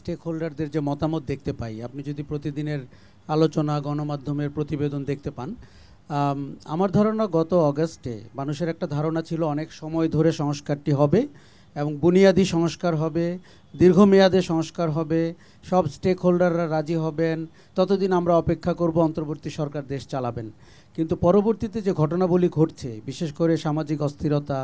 Stake হোল্ডারদের যে মতামত দেখতে পাই, আপনি যদি প্রতিদিনের আলোচনা গণমাধ্যমের প্রতিবেদন দেখতে পান, আমার ধারণা গত অগাস্টে মানুষের একটা ধারণা ছিল অনেক সময় ধরে সংস্কারটি হবে এবং বুনিয়াদী সংস্কার হবে, দীর্ঘমেয়াদে সংস্কার হবে, সব স্টেক হোল্ডাররা রাজি হবেন, ততদিন আমরা অপেক্ষা করব, অন্তর্বর্তী সরকার দেশ চালাবেন। কিন্তু পরবর্তীতে যে ঘটনাবলী ঘটছে, বিশেষ করে সামাজিক অস্থিরতা,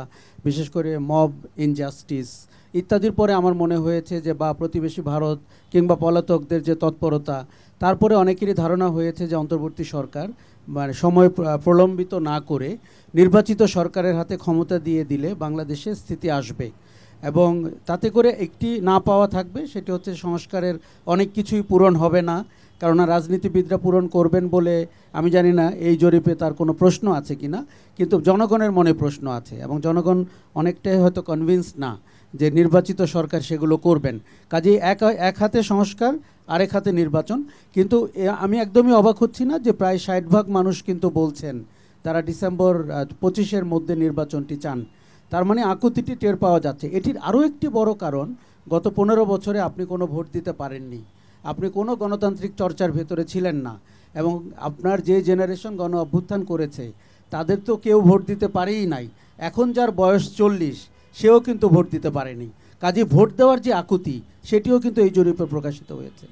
বিশেষ করে মব ইনজাস্টিস ইত্যাদির পরে আমার মনে হয়েছে যে বা প্রতিবেশী ভারত কিংবা পলাতকদের যে তৎপরতা, তারপরে অনেকেরই ধারণা হয়েছে যে অন্তর্বর্তী সরকার মানে সময় প্রলম্বিত না করে নির্বাচিত সরকারের হাতে ক্ষমতা দিয়ে দিলে বাংলাদেশে স্থিতি আসবে এবং তাতে করে একটি না পাওয়া থাকবে, সেটি হচ্ছে সংস্কারের অনেক কিছুই পূরণ হবে না। কেননা রাজনীতিবিদরা পূরণ করবেন বলে আমি জানি না এই জরিপে তার কোনো প্রশ্ন আছে কি না, কিন্তু জনগণের মনে প্রশ্ন আছে এবং জনগণ অনেকটাই হয়তো কনভিন্স না যে নির্বাচিত সরকার সেগুলো করবেন। কাজেই এক হাতে সংস্কার, আরেক হাতে নির্বাচন। কিন্তু আমি একদমই অবাক হচ্ছি না যে প্রায় 60% মানুষ কিন্তু বলছেন তারা ডিসেম্বর 25-এর মধ্যে নির্বাচনটি চান। তার মানে আকুতিটি টের পাওয়া যাচ্ছে। এটির আরও একটি বড় কারণ, গত 15 বছরে আপনি কোনো ভোট দিতে পারেননি, আপনি কোনো গণতান্ত্রিক চর্চার ভেতরে ছিলেন না এবং আপনার যে জেনারেশন গণ অভ্যুত্থান করেছে তাদের তো কেউ ভোট দিতে পারেই নাই। এখন যার বয়স 40 সেও কিন্তু ভোট দিতে পারেনি। কাজে ভোট দেওয়ার যে আকুতি সেটিও কিন্তু এই জরিপে প্রকাশিত হয়েছে।